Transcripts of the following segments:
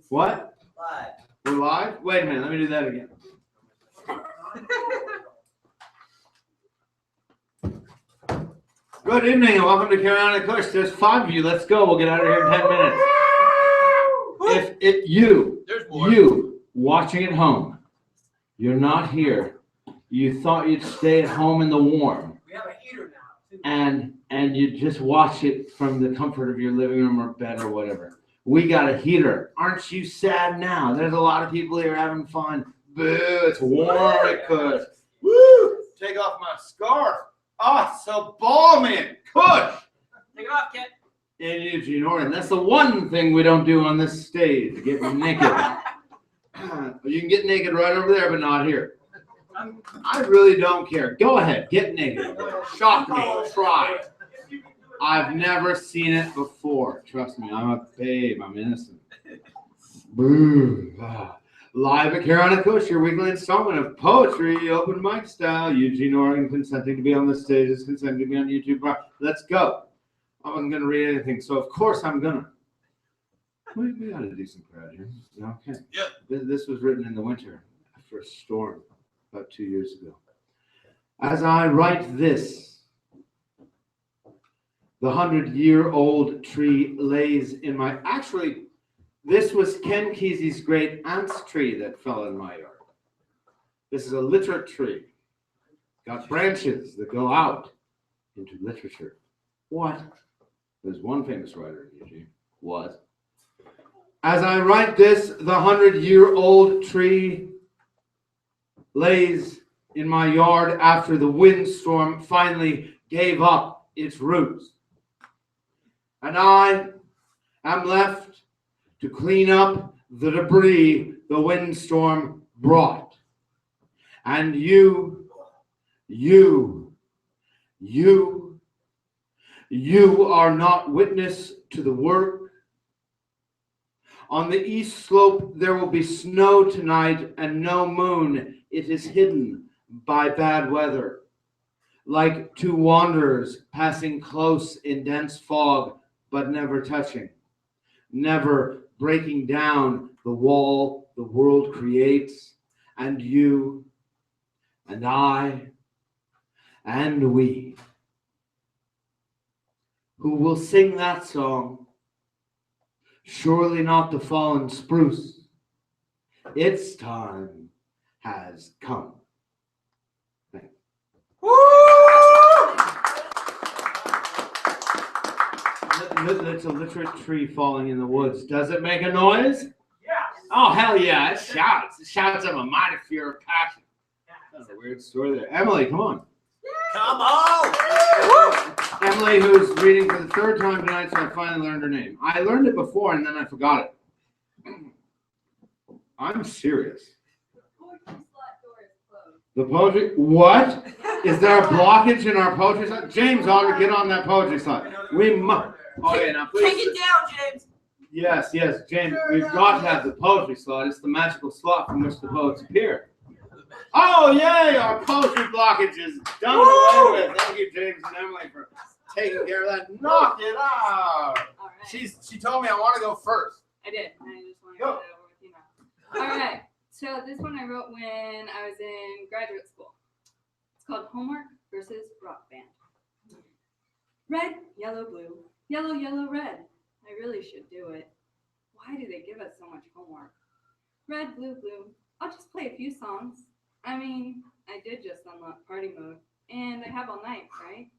What? Live. We're live? Wait a minute, let me do that again. Good evening and welcome to On At Cush. There's 5 of you. Let's go. We'll get out of here in 10 minutes. If you watching at home, you're not here. You thought you'd stay at home in the warm. We have a heater now. And you just watch it from the comfort of your living room or bed or whatever. We got a heater. Aren't you sad now? There's a lot of people here having fun. Boo, it's warm at Cush. Woo! Take off my scarf. Oh, it's so balmy at Cush. Take it off, Kit. In Eugene, Oregon. That's the one thing we don't do on this stage, get naked. You can get naked right over there, but not here. I really don't care. Go ahead, get naked. Shock me, try. I've never seen it before. Trust me, I'm a babe. I'm innocent. Boo. Live at On At Cush, your weekly installment of poetry, open mic style. Eugene, Oregon, consenting to be on the stage is consenting to be on YouTube. Let's go. I wasn't going to read anything, so of course I'm going to. We got a decent crowd here. Okay. Yeah. This was written in the winter after a storm about 2 years ago. As I write this, the 100-year-old tree lays in my... Actually, this was Ken Kesey's great aunt's tree that fell in my yard. This is a literate tree. Got branches that go out into literature. What? There's one famous writer, Eugene. Was. As I write this, the 100-year-old tree lays in my yard after the windstorm finally gave up its roots. And I am left to clean up the debris the windstorm brought. And you are not witness to the work. On the east slope there will be snow tonight and no moon. It is hidden by bad weather. Like two wanderers passing close in dense fog, but never touching. Never breaking down the wall the world creates. And you, and I, and we, who will sing that song, surely not the fallen spruce. Its time has come. Thanks. It's a literate tree falling in the woods. Does it make a noise? Yeah. Oh, hell yeah. It shouts. It shouts of a mighty fear of passion. That's a weird story there. Emily, come on. Come on. Emily, who's reading for the 3rd time tonight, so I finally learned her name. I learned it before and then I forgot it. I'm serious. The poetry? What? Is there a blockage in our poetry slot? James ought to get on that poetry slot. We must. Okay, now please. Take it down, James. Yes, James. We've got to have the poetry slot. It's the magical slot from which the poets appear. Oh, yay! Our poetry blockage is done away with. Thank you, James and Emily, for taking care of that. Knock it out. All right. She told me I want to go first. I did. I just wanted to go over with you now. All right. So this one I wrote when I was in graduate school. It's called Homework versus Rock Band. Red, yellow, blue, yellow, yellow, red. I really should do it. Why do they give us so much homework? Red, blue, blue. I'll just play a few songs. I mean, I did just unlock party mode, and I have all night, right?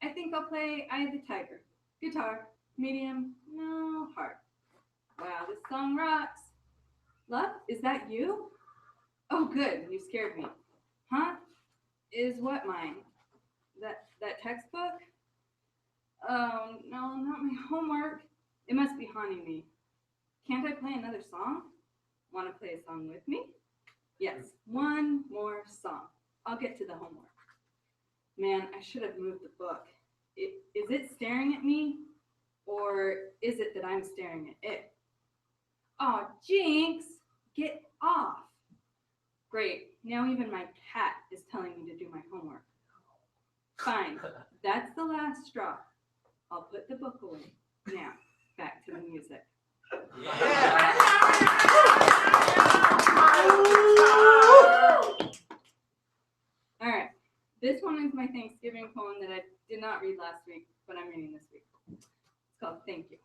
I think I'll play Eye of the Tiger. Guitar, medium, no heart. Wow, this song rocks. Love, is that you? Oh, good, you scared me. Huh? Is what mine? That textbook? Oh, no, not my homework. It must be haunting me. Can't I play another song? Want to play a song with me? Yes, one more song. I'll get to the homework. Man, I should have moved the book. Is it staring at me? Or is it that I'm staring at it? Oh, Jinx, get off. Great, now even my cat is telling me to do my homework. Fine, that's the last straw. I'll put the book away. Now, back to the music. Yeah. This one is my Thanksgiving poem that I did not read last week, but I'm reading this week. It's called Thank You.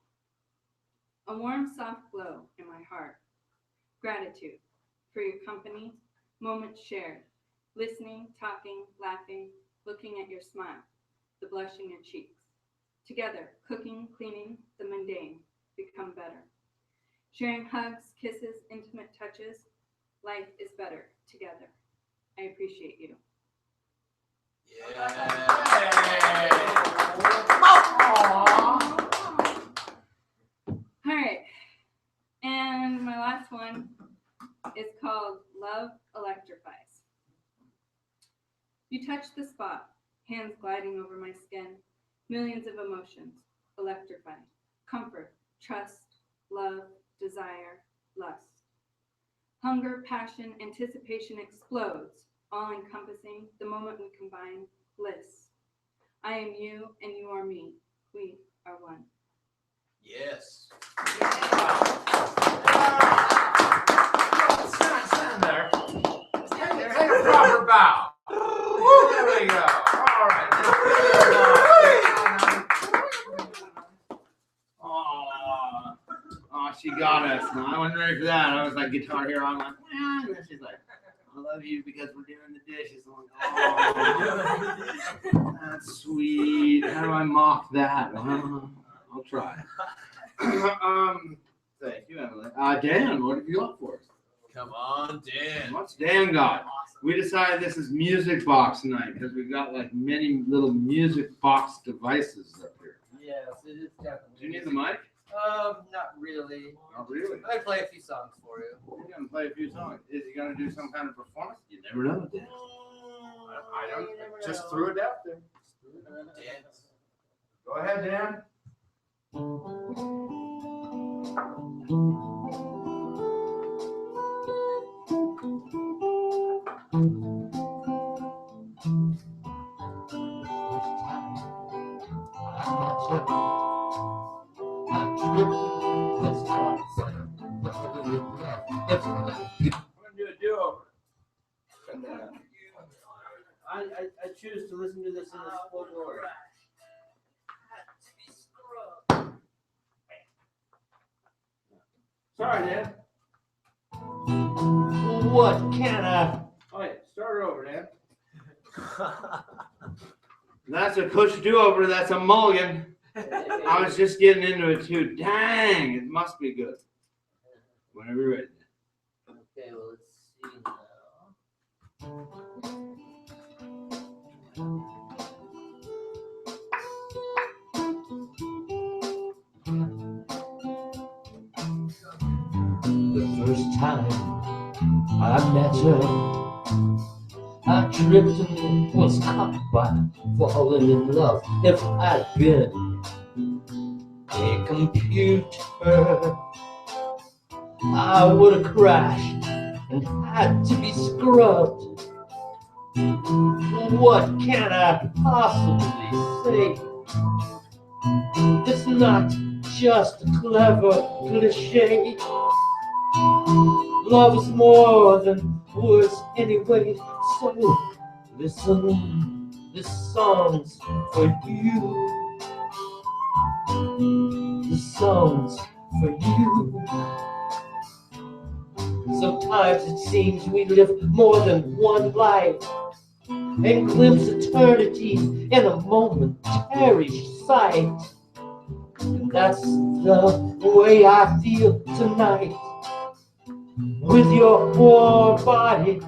A warm, soft glow in my heart. Gratitude for your company, moments shared, listening, talking, laughing, looking at your smile, the blush in your cheeks. Together, cooking, cleaning, the mundane become better. Sharing hugs, kisses, intimate touches, life is better together. I appreciate you. All right, and my last one is called Love Electrifies. You touch the spot, hands gliding over my skin, millions of emotions, electrified, comfort, trust, love, desire, lust. Hunger, passion, anticipation explodes, all encompassing the moment we combine bliss. I am you and you are me. We are one. Yes. Stand there. Take a proper bow. There we go. All right. Oh, she got us. No, I wasn't ready for that. I was like, Guitar Hero. I'm like, and then she's like, I love you because we're doing the dishes. I'm like, oh, that's sweet. How do I mock that? I'll try. Thank you, Emily. Dan, what have you got for us? Come on, Dan. What's Dan got? We decided this is music box night because we've got like many little music box devices up here. Yes, it is definitely. Do you need the mic? Not really. Not really. I'd play a few songs for you. We're gonna play a few songs. Is he gonna do some kind of performance? You never know, Dan. I don't. Just threw it out there. Dance. Go ahead, Dan. I'm gonna do a do-over. I choose to listen to this in its full glory. Sorry, Dan. What can I? Oh, wait, start it over, Dan. That's a Cush do-over. That's a mulligan. I was just getting into it too. Dang, it must be good. Whenever you're ready. Okay, well, let's see now. The first time I met her, I tripped and was caught by falling in love. If I'd been a computer, I would have crashed and had to be scrubbed. What can I possibly say? It's not just a clever cliche. Love is more than words anyway. So listen, this song's for you. This song's for you. Sometimes it seems we live more than one life and glimpse eternity in a momentary sight. And that's the way I feel tonight, with your warm body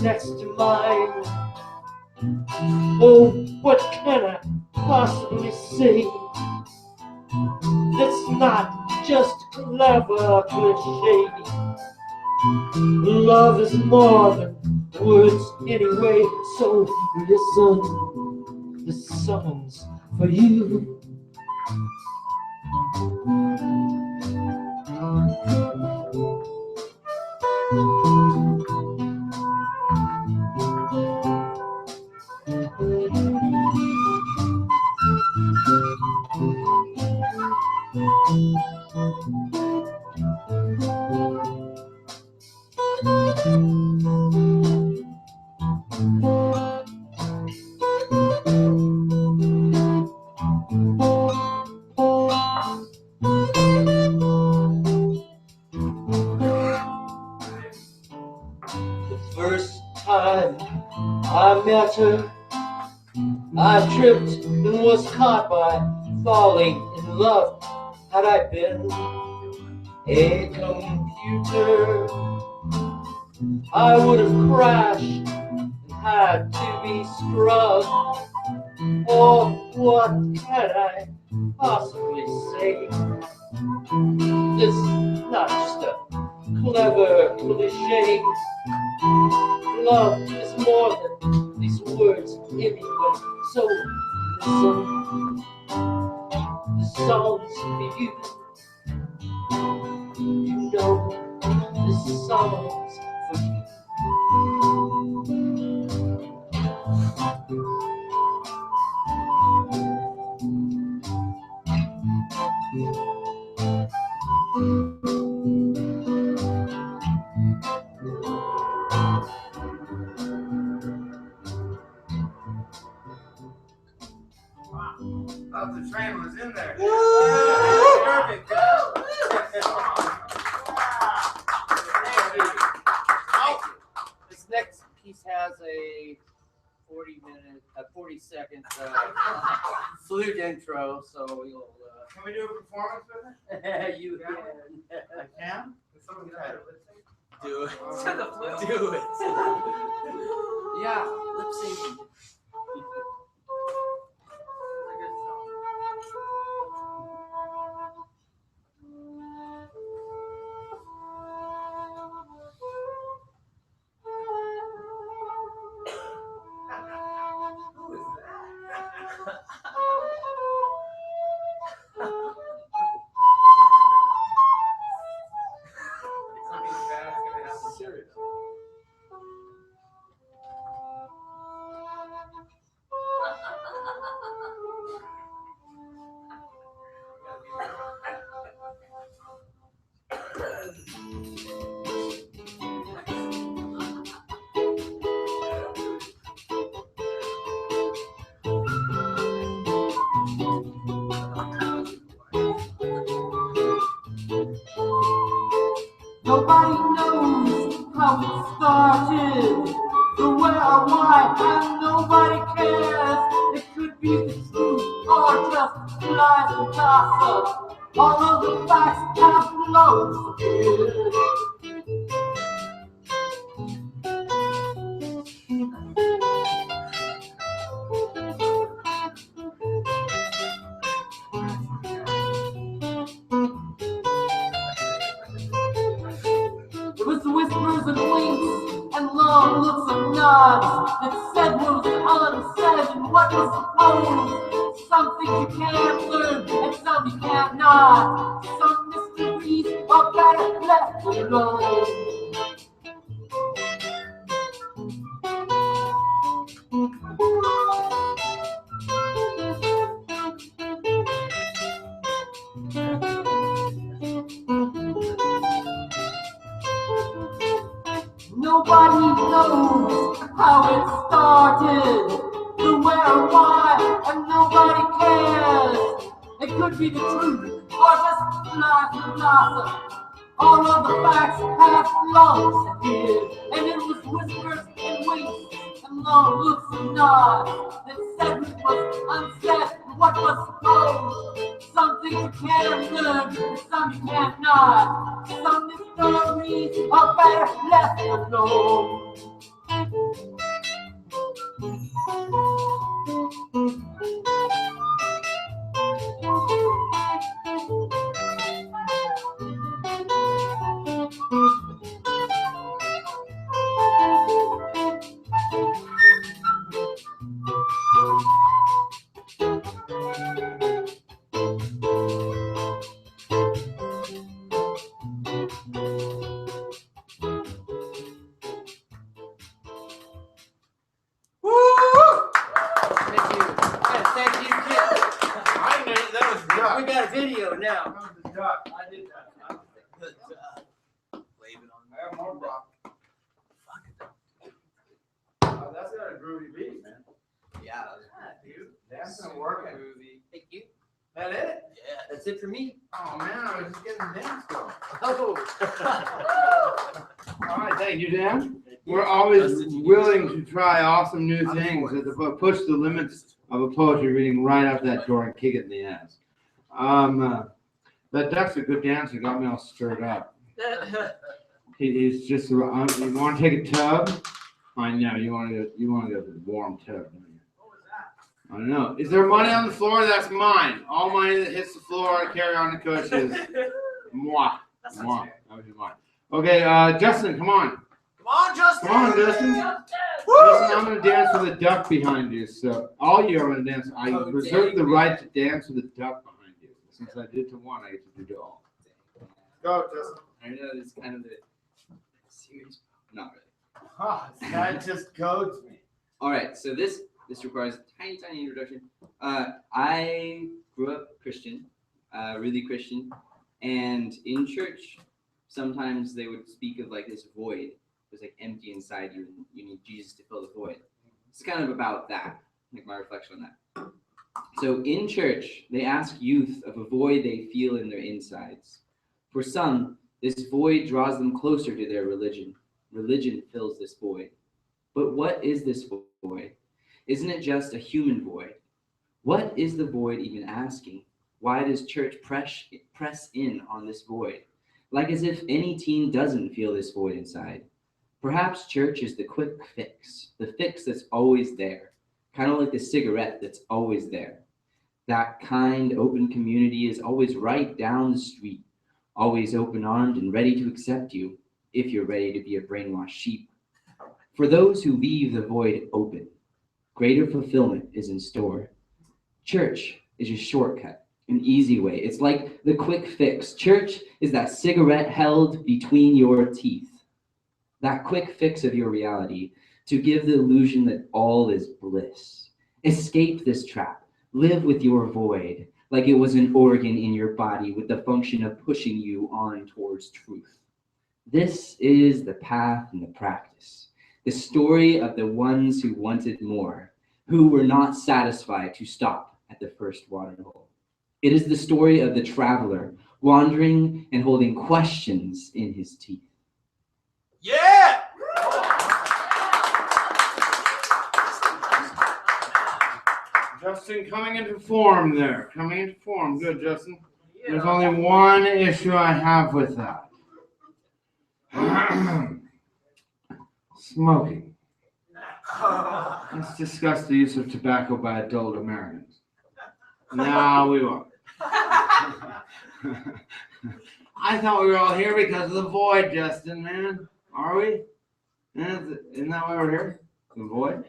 next to mine. Oh, what can I possibly say? That's not just clever cliche. Love is more than words anyway. So listen, this song's for you. I met her, I tripped and was caught by falling in love. Had I been a computer, I would have crashed and had to be scrubbed. Oh, what can I possibly say? This is not just a clever cliche. Love is more than these words anyway. So listen, the song's for you. You know, this song's for you. Thought the train was in there. Perfect, Kyle. This next piece has a 40-second flute intro, so we'll. Can we do a performance with it? You can. I can? Someone try to lip sync? Do it. To the flute? Do it. Yeah, lip sync. Something bad's gonna happen. Serious. Nobody knows how it started, the where or why, and nobody cares. It could be the truth or just lies and gossip. All of the facts have flown disappeared. It was whispers and winks and long looks and nods that said what was unsaid and what was supposed. Some things you can't learn and some you can't not. Some mysteries are better left alone. Nobody knows how it started, the where and why, and nobody cares. It could be the truth or just lies and gossip. All of the facts have long disappeared, and it was whispers and winks and long looks and nods that said what was unsaid and what was supposed. Some things you can learn, and some you can't not. Some mysteries are better left alone. Thank you. Yeah, thank you, Kit. I knew that was duck. We got a video now. That was the duck. I did that. Good job. Wave it on. I have more rock. That's got a groovy beat, man. Yeah. Dude, dancing and working. Groovy. Thank you. That it? Yeah. That's it for me. Oh man, I was just getting the dance going. Oh. All right, thank you, Dan. We're always Justin, you willing get to try awesome new I'm things, for it. to push the limits of a poetry reading right out that door and kick it in the ass. That duck's a good dancer. Got me all stirred up. He's just. You want to take a tub? I know you want to go. You want to go to the warm tub. Don't you? I don't know. Is there money on the floor? That's mine. All money that hits the floor, carry on the Cush is moi. Moi. That would be mine. Okay, Justin, come on. Come on, Justin. Come on, Justin. Justin, I'm going to dance with a duck behind you. So all you are going to dance. I Oh, reserve the dang. right to dance with a duck behind you. Since I did to one, I get to do to all. Go, Justin. I know it's kind of the serious. Not really. That just goads me. All right, so this requires a tiny introduction. I grew up Christian, really Christian, and in church, sometimes they would speak of like this void. It was like empty inside you, and you need Jesus to fill the void. It's kind of about that, like my reflection on that. So in church, they ask youth of a void they feel in their insides. For some, this void draws them closer to their religion. Religion fills this void. But what is this void? Isn't it just a human void? What is the void even asking? Why does church press in on this void? Like as if any teen doesn't feel this void inside. Perhaps church is the quick fix, the fix that's always there, kind of like the cigarette that's always there. That kind, open community is always right down the street, always open-armed and ready to accept you if you're ready to be a brainwashed sheep. For those who leave the void open, greater fulfillment is in store. Church is a shortcut, an easy way. It's like the quick fix. Church is that cigarette held between your teeth. That quick fix of your reality to give the illusion that all is bliss. Escape this trap. Live with your void like it was an organ in your body with the function of pushing you on towards truth. This is the path and the practice. The story of the ones who wanted more, who were not satisfied to stop at the first water hole. It is the story of the traveler wandering and holding questions in his teeth. Yeah! Justin coming into form there. Coming into form. Good, Justin. There's only one issue I have with that. Smoking. Let's discuss the use of tobacco by adult Americans. No, we won't. I thought we were all here because of the void, Justin, man. Are we? Isn't that why we're here? The void?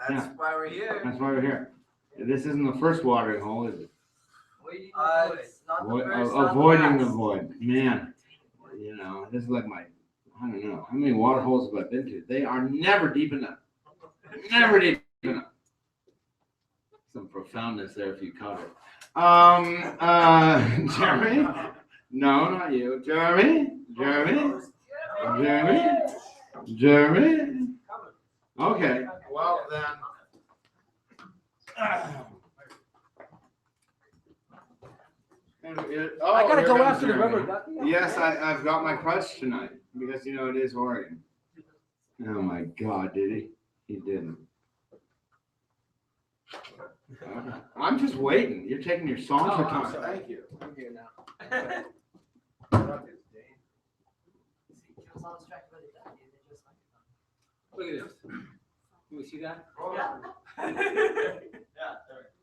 That's why we're here. That's why we're here. This isn't the first watering hole, is it? It's not the first, not the Avoiding the last. void. Man, you know, this is like I don't know. How many water holes have I been to? They are never deep enough. Never deep enough. Some profoundness there if you caught it. Jeremy? No, not you. Jeremy? Okay. Well, then. I gotta go after the rubber ducky. Yes, I've got my crutch tonight because you know it is Oregon. Oh my God, did he? He didn't. I'm just waiting. You're taking your song for time. Thank you. I'm here now. Look at this. Can we see that?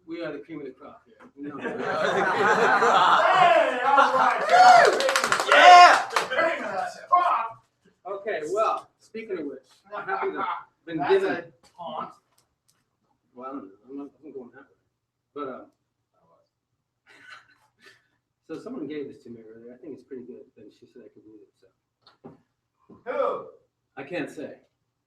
We are the cream of the crop here. We know that. Hey, all right. Yeah! Okay, well, speaking of which, I'm happy to have been That's given. a taunt. Well, I don't know. I'm going that way. But so someone gave this to me earlier. I think it's pretty good. And she said I could read it. So Who? I can't say.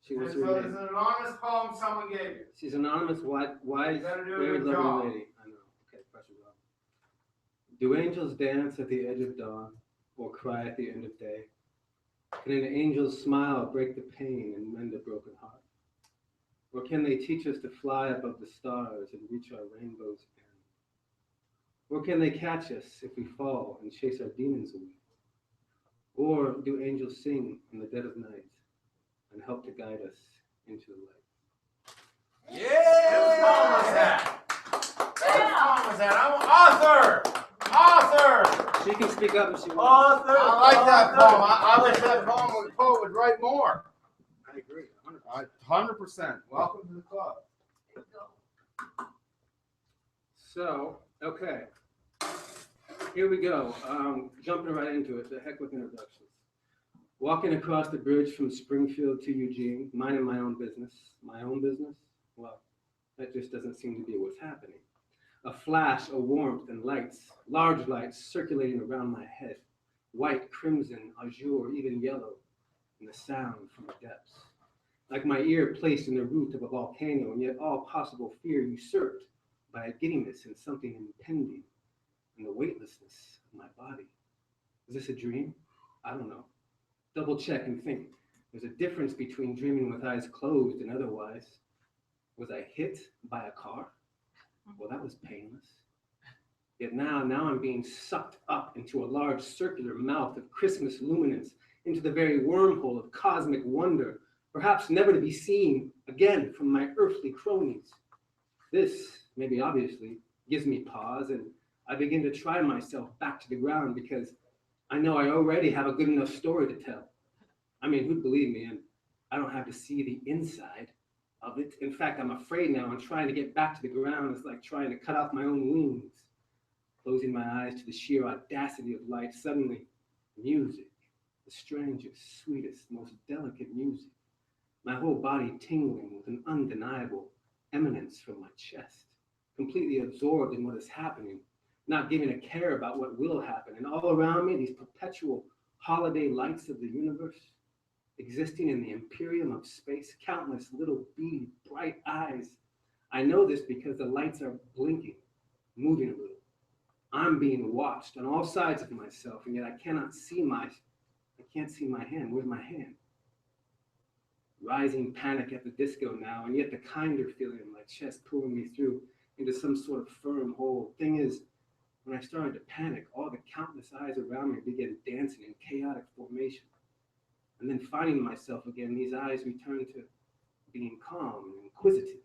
She So wants it's to an remain. anonymous poem someone gave you. She's anonymous, wise, You better do a very good lovely job. lady. I know. Okay, pressure well. Do angels dance at the edge of dawn or cry at the end of day? Can an angel's smile break the pain and mend a broken heart? Or can they teach us to fly above the stars and reach our rainbow's end? Or can they catch us if we fall and chase our demons away? Or do angels sing in the dead of night? and help to guide us into the light. Yeah! Whose poem was that? Whose poem was that? I'm an author! Author! She can speak up if she wants. Author! I like that poem. I wish that poem would write more. I agree. 100%. Welcome to the club. So, okay. Here we go. Jumping right into it. The heck with introductions. Walking across the bridge from Springfield to Eugene, minding my own business. My own business? Well, that just doesn't seem to be what's happening. A flash of warmth and lights, large lights circulating around my head. White, crimson, azure, even yellow, and the sound from the depths. Like my ear placed in the root of a volcano, and yet all possible fear usurped by a giddiness and something impending, and the weightlessness of my body. Is this a dream? I don't know. Double check and think. There's a difference between dreaming with eyes closed and otherwise. Was I hit by a car? Well, that was painless. Yet now I'm being sucked up into a large circular mouth of Christmas luminance, into the very wormhole of cosmic wonder, perhaps never to be seen again from my earthly cronies. This, maybe obviously, gives me pause, and I begin to try myself back to the ground because I know I already have a good enough story to tell. I mean, who'd believe me? And I don't have to see the inside of it. In fact, I'm afraid now, and trying to get back to the ground is like trying to cut off my own wings. Closing my eyes to the sheer audacity of light, suddenly, music, the strangest, sweetest, most delicate music. My whole body tingling with an undeniable eminence from my chest, completely absorbed in what is happening, not giving a care about what will happen. And all around me, these perpetual holiday lights of the universe, existing in the imperium of space, countless little beady, bright eyes. I know this because the lights are blinking, moving a little. I'm being watched on all sides of myself, and yet I can't see my hand. Where's my hand? Rising panic at the disco now, and yet the kinder feeling in my chest pulling me through into some sort of firm hold. Thing is, when I started to panic, all the countless eyes around me began dancing in chaotic formation. And then finding myself again, these eyes returned to being calm and inquisitive.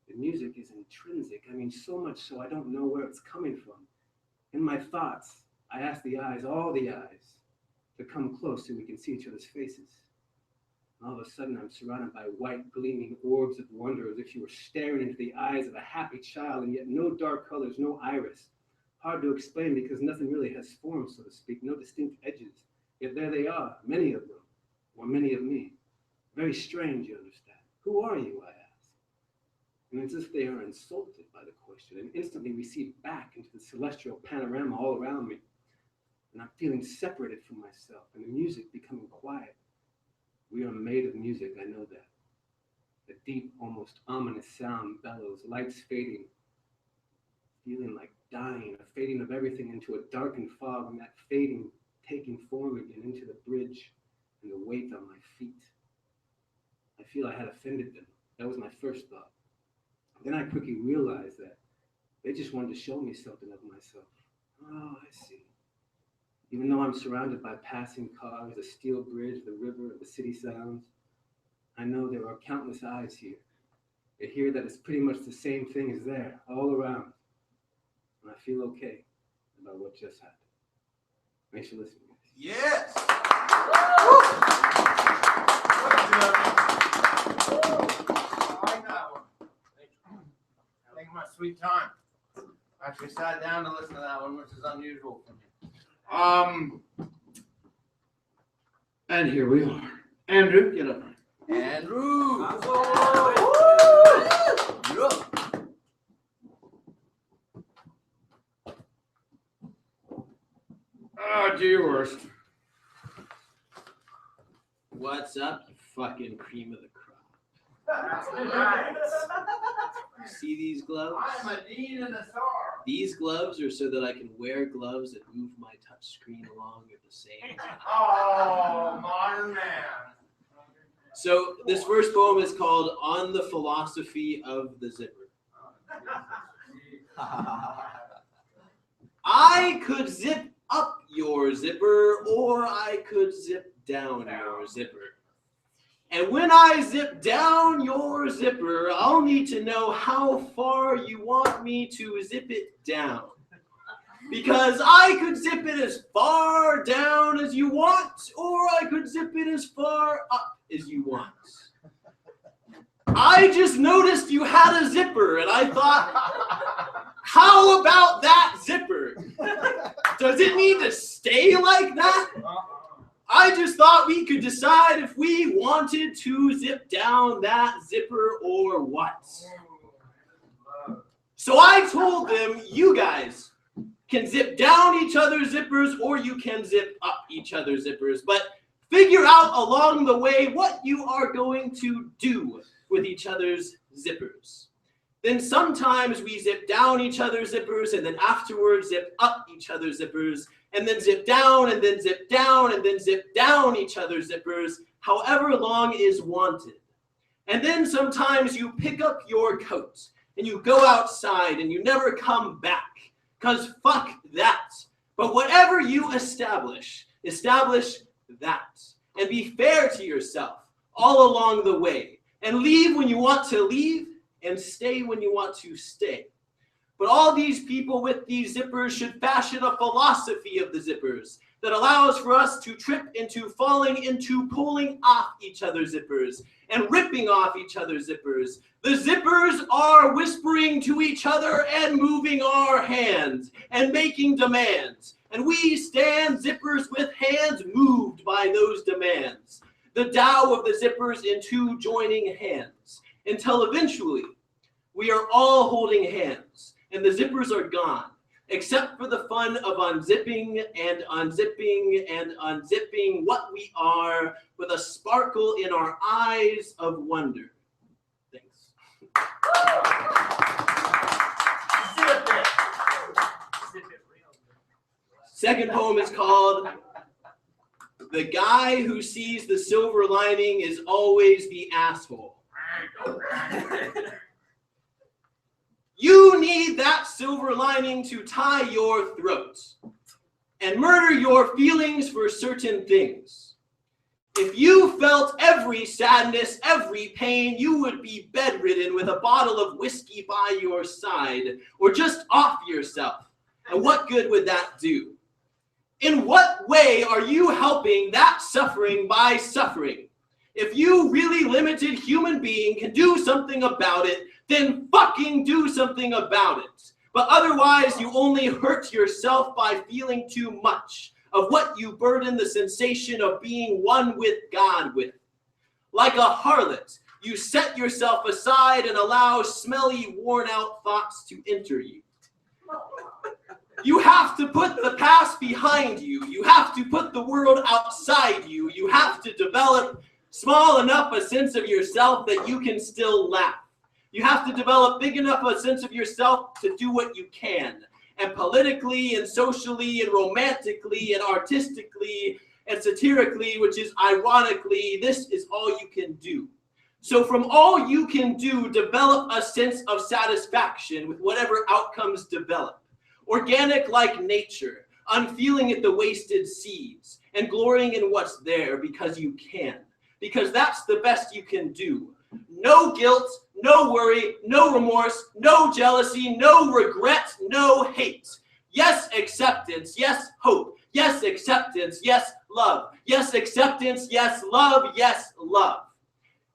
The music is intrinsic. I mean, so much so I don't know where it's coming from. In my thoughts, I ask the eyes, all the eyes, to come close so we can see each other's faces. And all of a sudden, I'm surrounded by white, gleaming orbs of wonder, as if you were staring into the eyes of a happy child, and yet no dark colors, no iris. Hard to explain because nothing really has form, so to speak, no distinct edges. Yet there they are, many of them, or many of me. Very strange, you understand. Who are you, I ask. And it's as if they are insulted by the question, and instantly recede back into the celestial panorama all around me. And I'm feeling separated from myself, and the music becoming quiet. We are made of music, I know that. The deep, almost ominous sound bellows, lights fading, feeling like dying, a fading of everything into a darkened fog, and that fading taking form again into the bridge and the weight on my feet. I feel I had offended them. That was my first thought. Then I quickly realized that they just wanted to show me something of myself. Oh, I see. Even though I'm surrounded by passing cars, a steel bridge, the river, the city sounds, I know there are countless eyes here. They hear that it's pretty much the same thing as there, all around. And I feel okay about what just happened. Thanks for listening, guys. Yes! I like that one. Taking my sweet time. I actually sat down to listen to that one, which is unusual for me. And here we are. Andrew, get up. Andrew! Oh, do your worst. What's up, you fucking cream of the crop? See these gloves? I'm a dean and a star. These gloves are so that I can wear gloves that move my touch screen along at the same time. Oh, modern man. So this first poem is called On the Philosophy of the Zipper. I could zip up your zipper, or I could zip down your zipper. And when I zip down your zipper, I'll need to know how far you want me to zip it down. Because I could zip it as far down as you want, or I could zip it as far up as you want. I just noticed you had a zipper, and I thought, how about that zipper? Does it need to stay like that? I just thought we could decide if we wanted to zip down that zipper or what. So I told them, you guys can zip down each other's zippers or you can zip up each other's zippers, but figure out along the way what you are going to do with each other's zippers. Then sometimes we zip down each other's zippers and then afterwards zip up each other's zippers and then zip down and then zip down and then zip down each other's zippers, however long is wanted. And then sometimes you pick up your coat and you go outside and you never come back, because fuck that. But whatever you establish that. And be fair to yourself all along the way. And leave when you want to leave and stay when you want to stay. But all these people with these zippers should fashion a philosophy of the zippers that allows for us to trip into falling into pulling off each other's zippers and ripping off each other's zippers. The zippers are whispering to each other and moving our hands and making demands. And we stand zippers with hands moved by those demands. The Tao of the zippers in two joining hands, until eventually we are all holding hands and the zippers are gone, except for the fun of unzipping and unzipping and unzipping what we are with a sparkle in our eyes of wonder. Thanks. Zip it. Second poem is called The Guy Who Sees the Silver Lining Is Always the Asshole. You need that silver lining to tie your throat and murder your feelings for certain things. If you felt every sadness, every pain, you would be bedridden with a bottle of whiskey by your side or just off yourself. And what good would that do? In what way are you helping that suffering by suffering? If you really limited human being can do something about it, then fucking do something about it. But otherwise, you only hurt yourself by feeling too much of what you burden the sensation of being one with God with. Like a harlot, you set yourself aside and allow smelly, worn-out thoughts to enter you. You have to put the past behind you. You have to put the world outside you. You have to develop small enough a sense of yourself that you can still laugh. You have to develop big enough a sense of yourself to do what you can. And politically and socially and romantically and artistically and satirically, which is ironically, this is all you can do. So from all you can do, develop a sense of satisfaction with whatever outcomes develop. Organic like nature, unfeeling at the wasted seeds, and glorying in what's there because you can. Because that's the best you can do. No guilt, no worry, no remorse, no jealousy, no regret, no hate. Yes, acceptance, yes, hope. Yes, acceptance, yes, love. Yes, acceptance, yes, love, yes, love.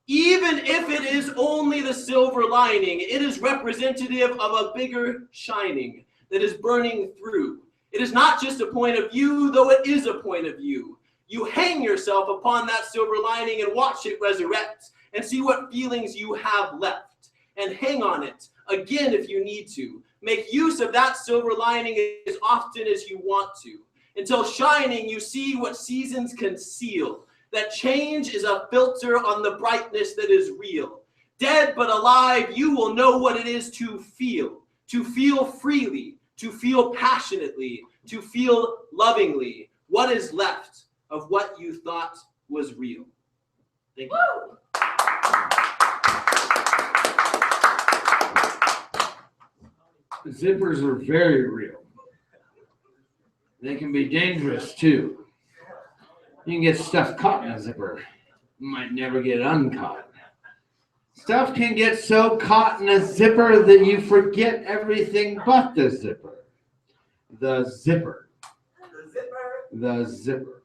Even if it is only the silver lining, it is representative of a bigger shining that is burning through. It is not just a point of view, though it is a point of view. You hang yourself upon that silver lining and watch it resurrect and see what feelings you have left. And hang on it again if you need to. Make use of that silver lining as often as you want to. Until shining, you see what seasons conceal. That change is a filter on the brightness that is real. Dead but alive, you will know what it is to feel freely, to feel passionately, to feel lovingly. What is left of what you thought was real? Thank you. Zippers are very real. They can be dangerous too. You can get stuff caught in a zipper. might never get uncaught. Stuff can get so caught in a zipper that you forget everything but the zipper. The zipper. The zipper. The zipper.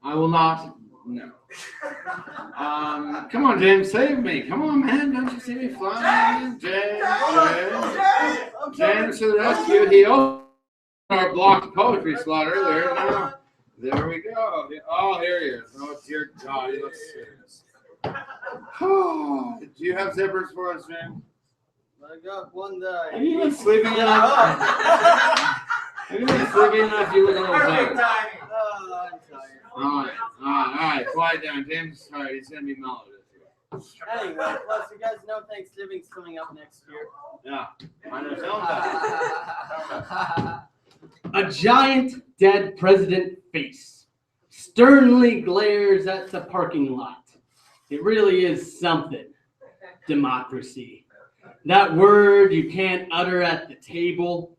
I will not. No. Come on, James, save me. Come on, man. Don't you see me flying? James to the rescue. He opened our blocked poetry slot earlier. Now, there we go. Oh, here he is. Oh, dear God. He looks serious. Do you have zippers for us, James? I got one that Have you been sleeping enough? Have you been sleeping enough? You look a little Perfect better. timing. I'm tired. All right. Quiet down, James. All right, he's gonna be mellow this year. Anyway, plus you guys know Thanksgiving's coming up next year. Yeah, I know. Tell him that. A giant dead president face sternly glares at the parking lot. It really is something. Democracy. That word you can't utter at the table.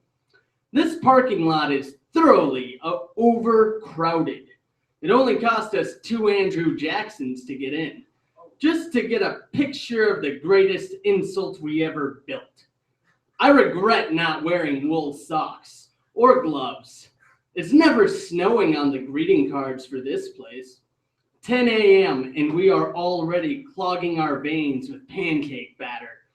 This parking lot is thoroughly overcrowded. It only cost us 2 Andrew Jacksons to get in, just to get a picture of the greatest insult we ever built. I regret not wearing wool socks or gloves. It's never snowing on the greeting cards for this place. 10 a.m. and we are already clogging our veins with pancake batter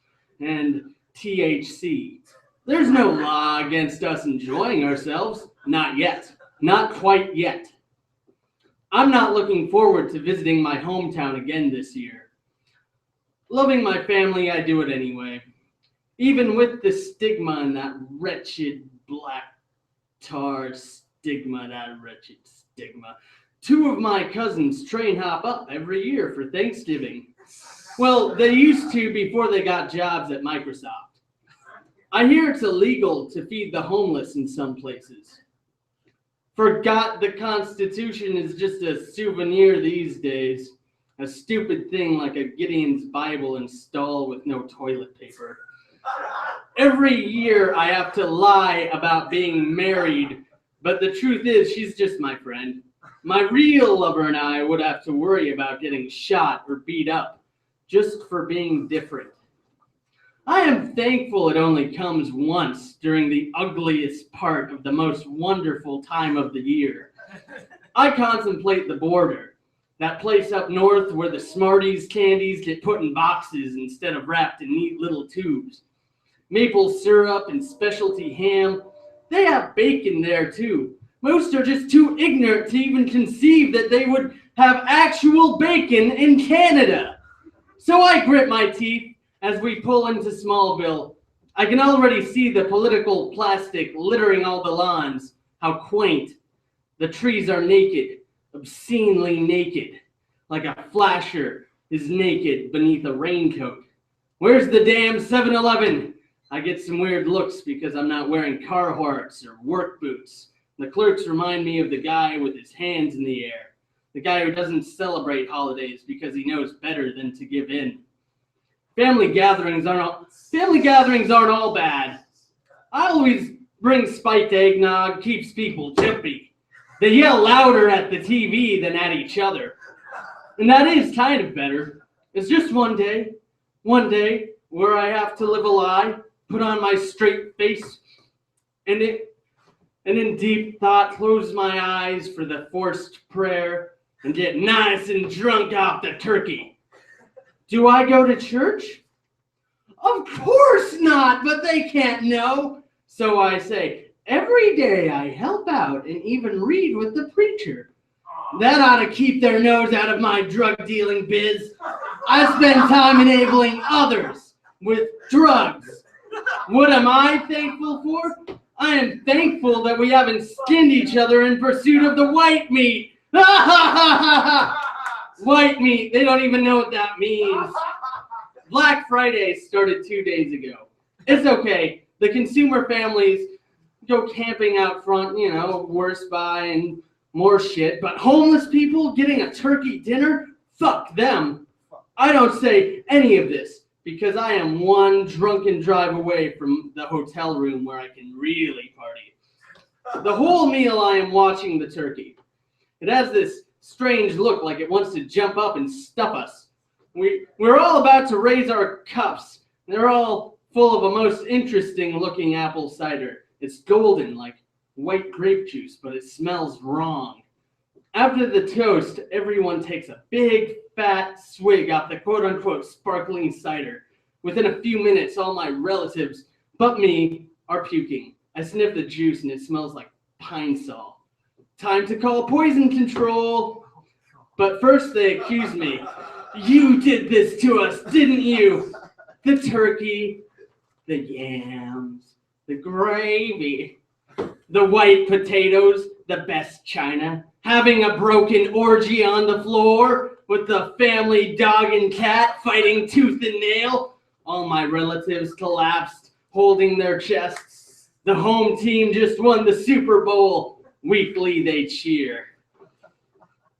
and THC. There's no law against us enjoying ourselves. Not yet. Not quite yet. I'm not looking forward to visiting my hometown again this year. Loving my family, I do it anyway. Even with the stigma and that wretched black tar stigma, that wretched stigma. 2 of my cousins train hop up every year for Thanksgiving. Well, they used to before they got jobs at Microsoft. I hear it's illegal to feed the homeless in some places. Forgot the Constitution is just a souvenir these days. A stupid thing like a Gideon's Bible installed with no toilet paper. Every year I have to lie about being married, but the truth is she's just my friend. My real lover and I would have to worry about getting shot or beat up just for being different. I am thankful it only comes once during the ugliest part of the most wonderful time of the year. I contemplate the border, that place up north where the Smarties candies get put in boxes instead of wrapped in neat little tubes. Maple syrup and specialty ham, they have bacon there too. Most are just too ignorant to even conceive that they would have actual bacon in Canada. So I grit my teeth as we pull into Smallville. I can already see the political plastic littering all the lawns. How quaint. The trees are naked, obscenely naked, like a flasher is naked beneath a raincoat. Where's the damn 7-Eleven? I get some weird looks because I'm not wearing Carhartts or work boots. The clerks remind me of the guy with his hands in the air. The guy who doesn't celebrate holidays because he knows better than to give in. Family gatherings aren't all bad. I always bring spiked eggnog, keeps people jippy. They yell louder at the TV than at each other. And that is kind of better. It's just one day where I have to live a lie, put on my straight face, and in deep thought close my eyes for the forced prayer and get nice and drunk off the turkey. Do I go to church? Of course not, but they can't know. So I say, every day I help out and even read with the preacher. That ought to keep their nose out of my drug dealing biz. I spend time enabling others with drugs. What am I thankful for? I am thankful that we haven't skinned each other in pursuit of the white meat. White meat, they don't even know what that means. Black Friday started 2 days ago. It's okay. The consumer families go camping out front, worse by and more shit. But homeless people getting a turkey dinner? Fuck them. I don't say any of this because I am one drunken drive away from the hotel room where I can really party. The whole meal I am watching the turkey. It has this strange look like it wants to jump up and stuff us. We're all about to raise our cups. They're all full of a most interesting looking apple cider. It's golden like white grape juice, but it smells wrong. After the toast, everyone takes a big fat swig off the quote unquote sparkling cider. Within a few minutes, all my relatives, but me, are puking. I sniff the juice and it smells like pine sol. Time to call poison control. But first they accuse me. You did this to us, didn't you? The turkey, the yams, the gravy, the white potatoes, the best china, having a broken orgy on the floor with the family dog and cat fighting tooth and nail. All my relatives collapsed, holding their chests. The home team just won the Super Bowl. Weekly they cheer.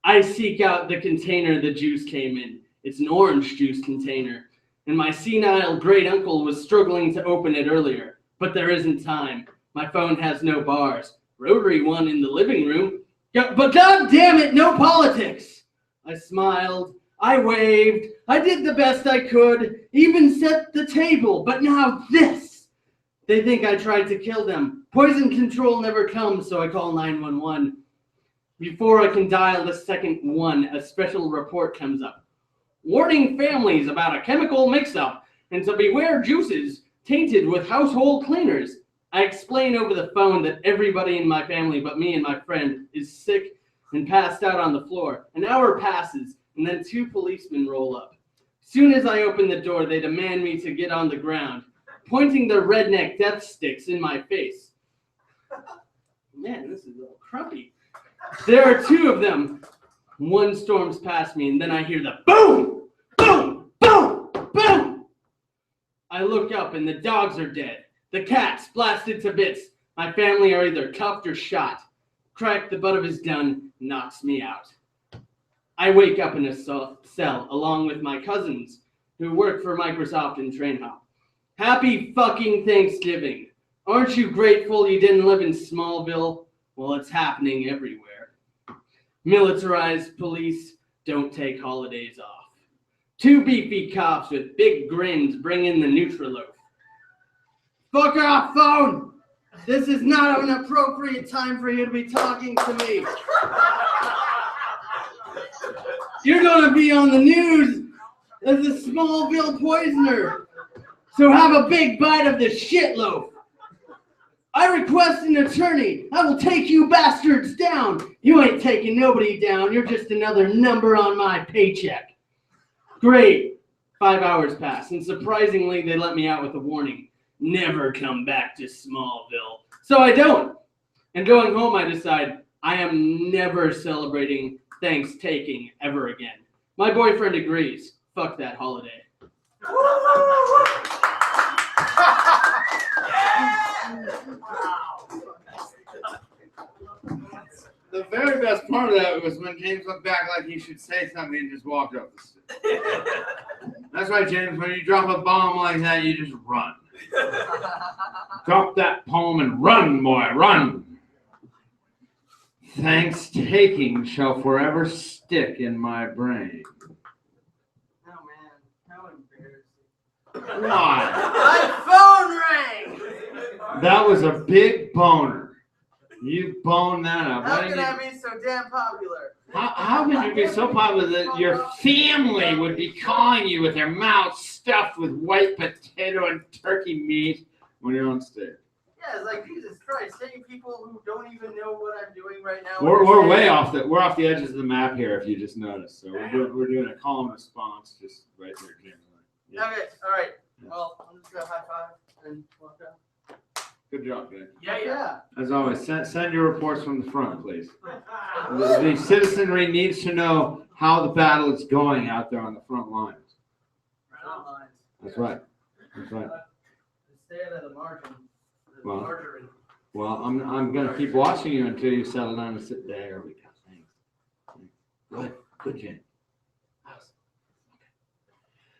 I seek out the container the juice came in. It's an orange juice container. And my senile great uncle was struggling to open it earlier. But there isn't time. My phone has no bars. Rotary one in the living room. But god damn it, no politics. I smiled. I waved. I did the best I could. Even set the table. But now this. They think I tried to kill them. Poison control never comes, so I call 911. Before I can dial the second one, a special report comes up. Warning families about a chemical mix-up and to beware juices tainted with household cleaners. I explain over the phone that everybody in my family but me and my friend is sick and passed out on the floor. An hour passes and then 2 policemen roll up. Soon as I open the door, they demand me to get on the ground, pointing their redneck death sticks in my face. Man, this is a little crumpy. There are 2 of them. One storms past me and then I hear the boom, boom, boom, boom. I look up and the dogs are dead. The cat's blasted to bits. My family are either cuffed or shot. Crack the butt of his gun knocks me out. I wake up in a cell along with my cousins who work for Microsoft and TrainHop. Happy fucking Thanksgiving. Aren't you grateful you didn't live in Smallville? Well, it's happening everywhere. Militarized police don't take holidays off. 2 beefy cops with big grins bring in the Nutriloaf. Fuck off, phone! This is not an appropriate time for you to be talking to me. You're gonna be on the news as a Smallville poisoner. So have a big bite of the shit loaf. I request an attorney. I will take you bastards down. You ain't taking nobody down. You're just another number on my paycheck. Great. 5 hours pass, and surprisingly, they let me out with a warning. Never come back to Smallville. So I don't. And going home, I decide I am never celebrating Thanksgiving ever again. My boyfriend agrees. Fuck that holiday. The very best part of that was when James looked back like he should say something and just walked up the stairs. That's right, James. When you drop a bomb like that, you just run. Drop that poem and run, boy, run. Thanksgiving shall forever stick in my brain. Oh man, how embarrassing. Why? My phone rang! That was a big boner. You boned that up. How can I be so damn popular? How could you be so popular that your family would be calling you with their mouths stuffed with white potato and turkey meat when you're on stage? Yeah, it's like, Jesus Christ, any people who don't even know what I'm doing right now. We're way off we're off the edges of the map here, if you just noticed. So we're doing a call and response just right there, James. Yeah. Okay, all right. Well, I'm just gonna high five and walk out. Good job, guys. Yeah. As always, send your reports from the front, please. The citizenry needs to know how the battle is going out there on the front lines. Front lines. That's right. That's right. Stay out of the margin. Well, Margarine. Well, I'm going to keep watching you until you settle down and sit there. We go. Thanks. Good, Jane.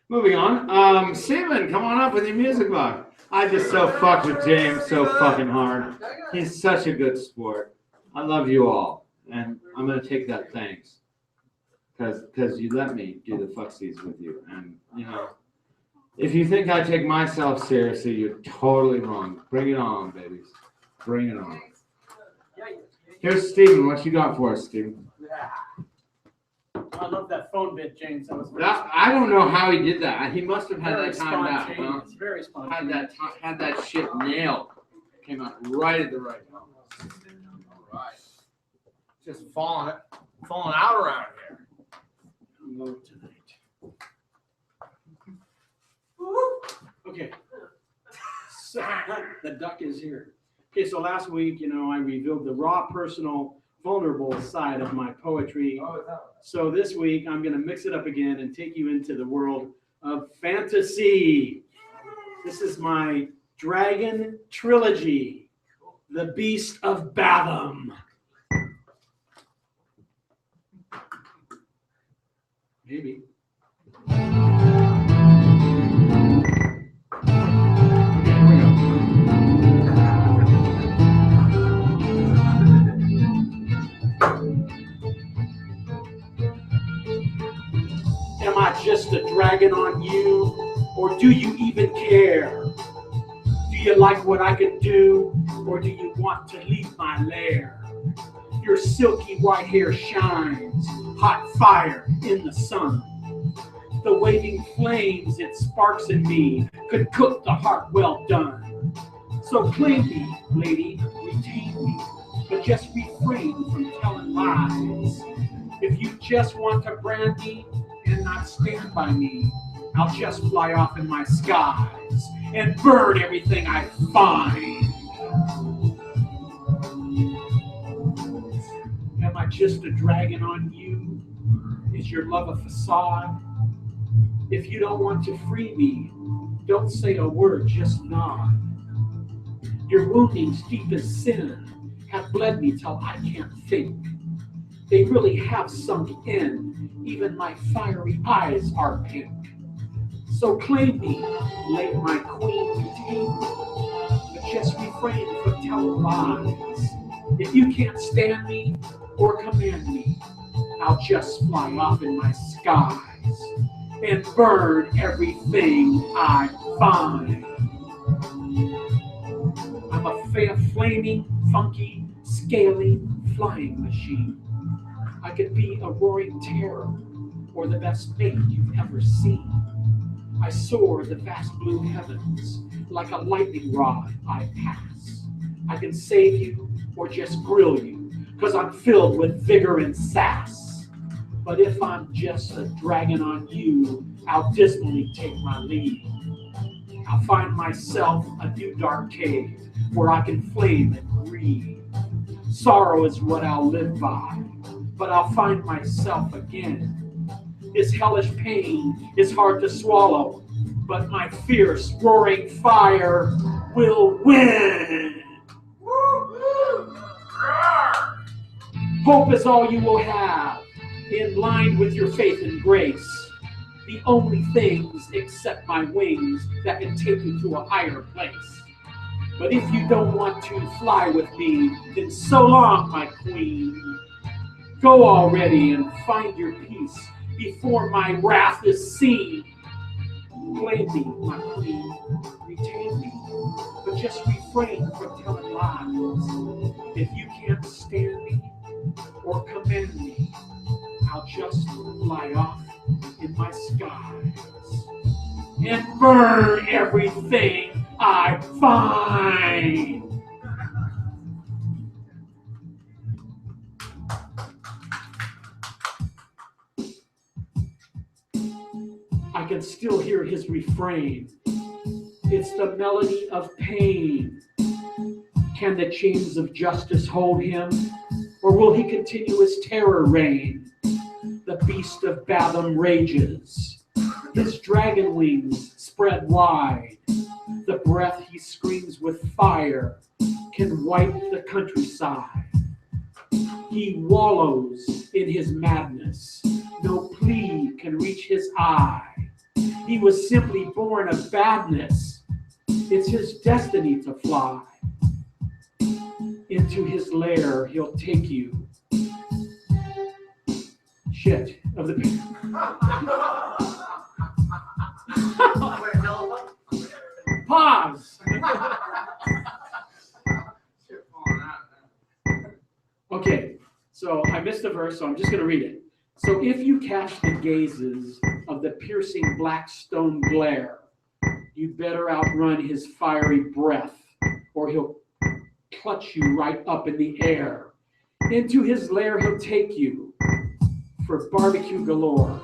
Moving on. Steven, come on up with your music box. I just so fucked with James so fucking hard. He's such a good sport. I love you all. And I'm going to take that thanks because you let me do the fucksies with you. And, you know, if you think I take myself seriously, you're totally wrong. Bring it on, babies. Bring it on. Here's Steven. What you got for us, Steven? I love that phone bit, James. That was I don't know how he did that. He must have had that timed out. Huh? Very spontaneous. Had that shit nailed. Came out right at the right time. All right. Just falling out around here. Low tonight. Okay. So, the duck is here. Okay, so last week, you know, I revealed the raw, personal, vulnerable side of my poetry. So this week, I'm going to mix it up again and take you into the world of fantasy. This is my dragon trilogy, The Beast of Bathom. Maybe. Okay, here we go. Am I just a dragon on you, or do you even care? Do you like what I can do, or do you want to leave my lair? Your silky white hair shines, hot fire in the sun. The waving flames it sparks in me could cook the heart well done. So claim me, lady, retain me, but just refrain from telling lies. If you just want to brand me and not stand by me, I'll just fly off in my skies and burn everything I find. Am I just a dragon on you? Is your love a facade? If you don't want to free me, don't say a word, just nod. Your woundings deep as sin have bled me till I can't think. They really have sunk in, even my fiery eyes are pink. So claim me, late my queen, retain me, but just refrain from telling lies. If you can't stand me or command me, I'll just fly off in my skies and burn everything I find. I'm a flaming, funky, scaly flying machine. I could be a roaring terror or the best mate you've ever seen. I soar the vast blue heavens like a lightning rod I pass. I can save you or just grill you, 'cause I'm filled with vigor and sass. But if I'm just a dragon on you, I'll dismally take my leave. I'll find myself a new dark cave where I can flame and grieve. Sorrow is what I'll live by, but I'll find myself again. This hellish pain is hard to swallow, but my fierce, roaring fire will win. Hope is all you will have, in line with your faith and grace. The only things except my wings that can take you to a higher place. But if you don't want to fly with me, then so long, my queen. Go already and find your peace before my wrath is seen. Claim me, my queen, retain me, but just refrain from telling lies. If you can't stand me or command me, I'll just fly off in my skies and burn everything I find. I can still hear his refrain. It's the melody of pain. Can the chains of justice hold him, or will he continue his terror reign? The beast of Bathom rages. His dragon wings spread wide. The breath he screams with fire can wipe the countryside. He wallows in his madness. No plea can reach his eye. He was simply born of badness. It's his destiny to fly. Into his lair he'll take you. shit of the pause. Okay, so I missed a verse, so I'm just going to read it. So if you catch the gazes of the piercing black stone glare, you better outrun his fiery breath, or he'll clutch you right up in the air. Into his lair he'll take you for barbecue galore.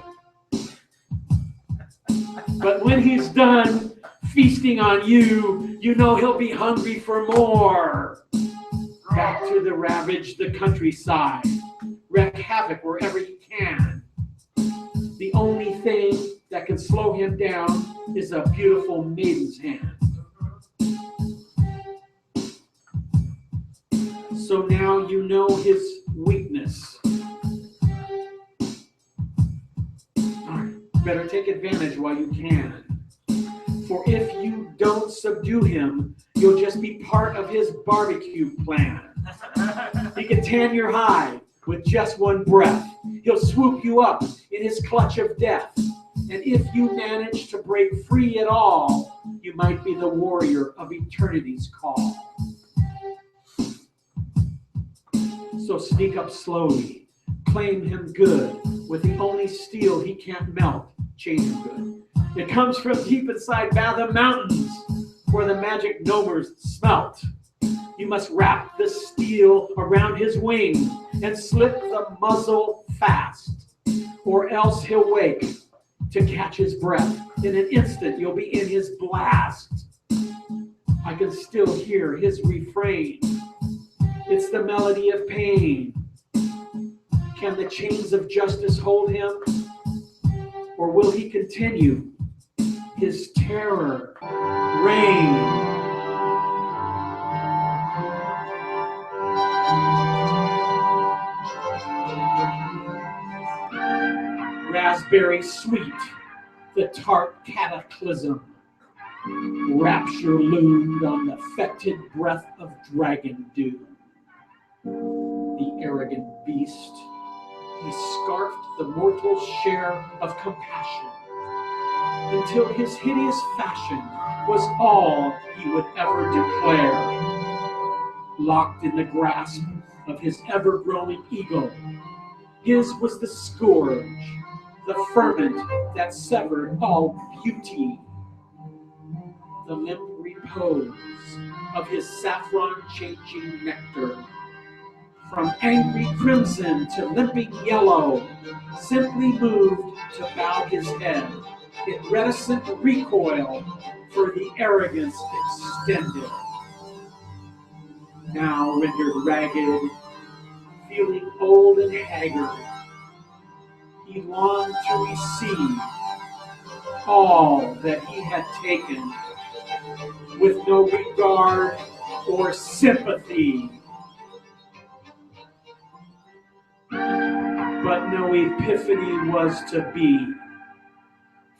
But when he's done feasting on you, you know he'll be hungry for more. Back to the ravage the countryside, wreak havoc wherever he can. The only thing that can slow him down is a beautiful maiden's hand. So now you know his weakness. Better take advantage while you can. For if you don't subdue him, you'll just be part of his barbecue plan. He can tan your hide with just one breath. He'll swoop you up in his clutch of death. And if you manage to break free at all, you might be the warrior of eternity's call. So sneak up slowly, claim him good, with the only steel he can't melt, chain him good. It comes from deep inside Batham Mountains, where the magic gnomers smelt. You must wrap the steel around his wing and slip the muzzle fast, or else he'll wake to catch his breath. In an instant, you'll be in his blast. I can still hear his refrain. It's the melody of pain. Can the chains of justice hold him? Or will he continue his terror reign? Raspberry sweet, the tart cataclysm. Rapture loomed on the fetid breath of dragon doom. The arrogant beast, he scarfed the mortal's share of compassion, until his hideous fashion was all he would ever declare. Locked in the grasp of his ever-growing ego, his was the scourge, the ferment that severed all beauty. The limp repose of his saffron-changing nectar, from angry crimson to limping yellow, simply moved to bow his head in reticent recoil for the arrogance extended. Now rendered ragged, feeling old and haggard, he longed to receive all that he had taken with no regard or sympathy. But no epiphany was to be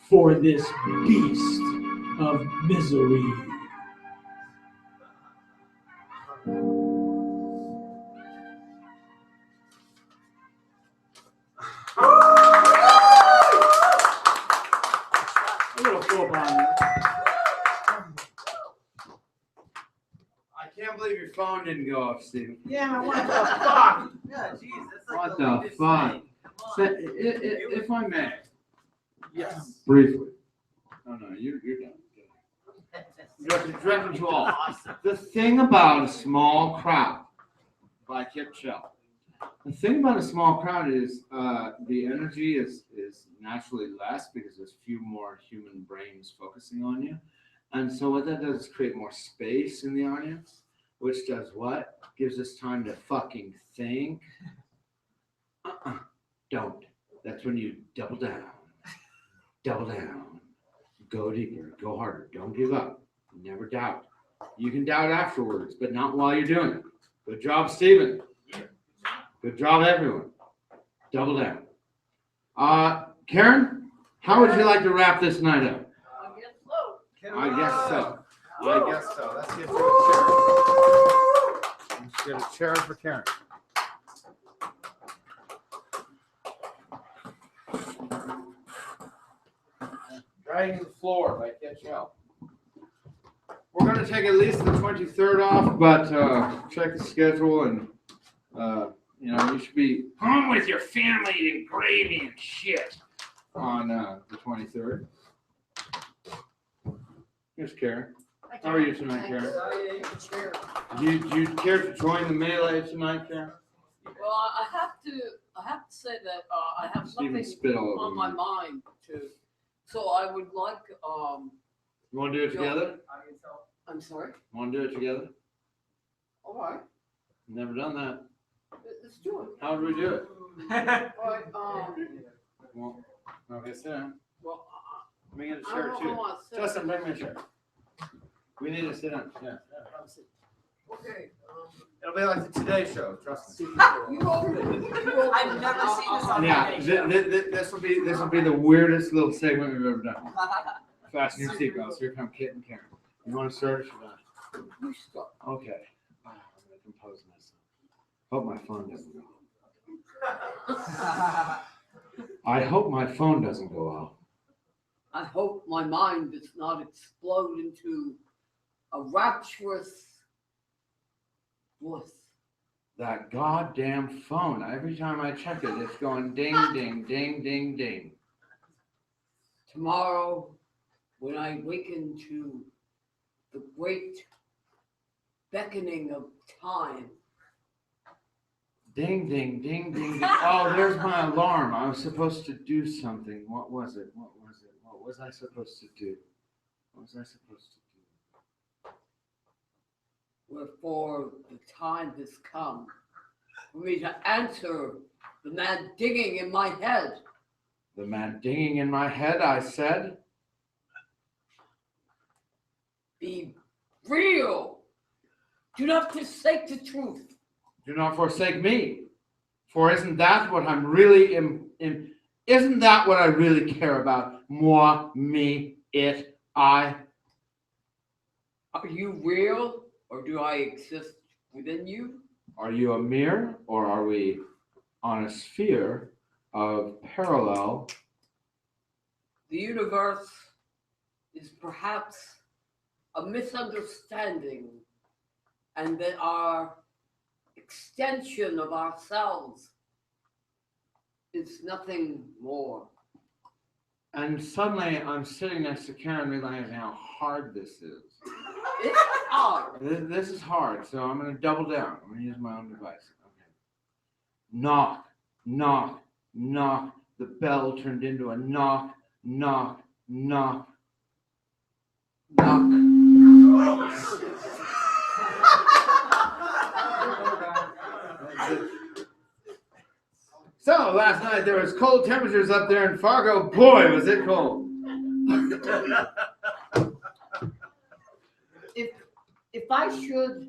for this beast of misery. A little full on there. I can't believe your phone didn't go off, Steve. Yeah, what the fuck? Yeah, jeez, that's like What the the latest fuck? thing. Come So, on. if I may, Yes. briefly. Oh no, you're done. Directed to all. Awesome. The thing about a small crowd by Kit Chell. The thing about a small crowd is the energy is naturally less because there's few more human brains focusing on you. And so what that does is create more space in the audience, which does what? Gives us time to fucking think. Don't. That's when you double down. Double down. Go deeper. Go harder. Don't give up. Never doubt. You can doubt afterwards, but not while you're doing it. Good job, Stephen. Good job, everyone. Double down. Karen, how would you like to wrap this night up? I guess so. I guess so. Let's get to a chair. Let's get a chair for Karen. Dragging the Floor by Kit Chell. We're going to take at least the 23rd off, but check the schedule and, you should be home with your family eating gravy and shit on the 23rd. Here's Karen. How are you tonight, Karen? Do you care to join the melee tonight, Karen? Well, I have to say that I have Steven something spit all over on my me. mind too. So I would like You want to do it together? I'm sorry. Want to do it together? All right, Never done that. let's do it. How do we do it? All right. Well, okay, sit down. Well, Let me get a I chair don't know too. how I said. Justin, bring me a chair. We need to sit down. Yeah. Okay. It'll be like the Today Show. Trust me. You open it. I've never seen this on Yeah, this will be the weirdest little segment we've ever done. Fasten your seatbelts. Here come Kit and Karen. You want to start or should I? You start. Okay. I'm gonna compose myself. Hope my phone doesn't go. I hope my phone doesn't go off. I hope my mind does not explode into a rapturous bliss. That goddamn phone. Every time I check it, it's going ding, ding, ding, ding, ding. Tomorrow, when I awaken to the great beckoning of time, Ding, ding, ding, ding, ding. Oh, there's my alarm. I was supposed to do something. What was it? What was I supposed to do? What was I supposed to do? wherefore the time has come for me to answer the man digging in my head. The man dinging in my head, I said. Be real. Do not forsake the truth. Do not forsake me. For isn't that what I'm really isn't that what I really care about? Moi, me, it, I. Are you real, or do I exist within you? Are you a mirror, or are we on a sphere of parallel? The universe is perhaps a misunderstanding, and that our extension of ourselves is nothing more. And suddenly I'm sitting next to Karen realizing how hard this is. It's hard. This is hard, so I'm going to double down. I'm going to use my own device. Okay. Knock, knock, knock. The bell turned into a knock, knock, knock. Knock. So last night there was cold temperatures up there in Fargo. Boy, was it cold. If I should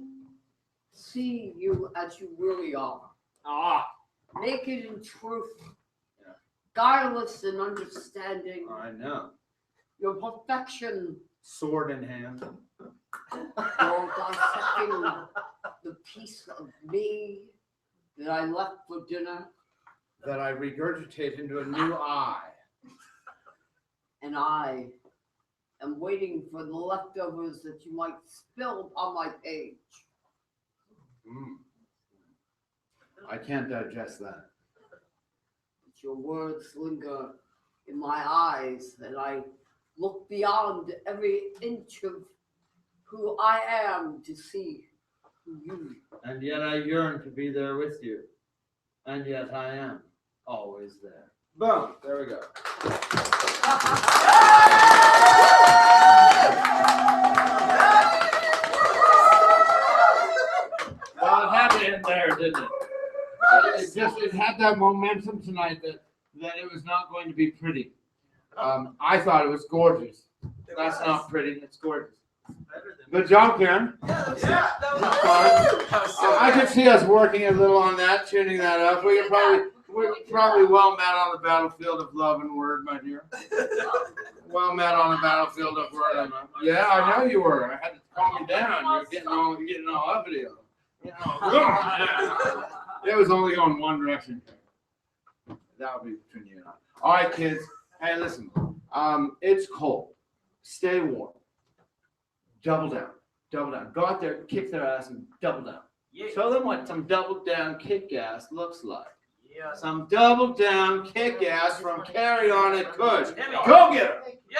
see you as you really are, naked in truth, guileless in understanding, I know. your perfection, Sword in hand. your dissecting the piece of me that I left for dinner, That I regurgitate into a new eye. and I am waiting for the leftovers that you might spill upon my page. I can't digest that. But your words linger in my eyes, and I look beyond every inch of who I am to see who you are. And yet I yearn to be there with you. And yet I am always there. Boom. There we go. Well, it had to end there, didn't it? It had that momentum tonight that it was not going to be pretty. I thought it was gorgeous. That's not pretty. It's gorgeous. Good job, Karen. I could see us working a little on that, tuning that up. We're probably well met on the battlefield of love and word, my dear. Well met on the battlefield of word. Yeah, I know you were. I had to calm you down. You're getting all uppity. It was only going one direction. That would be between you and I. All right, kids. Hey, listen. It's cold. Stay warm. Double down. Double down. Go out there, kick their ass, and double down. Yeah. Show them what some double down kick ass looks like. Yeah. Some double down kick ass from Carry On At Cush. Go get her. Yeah.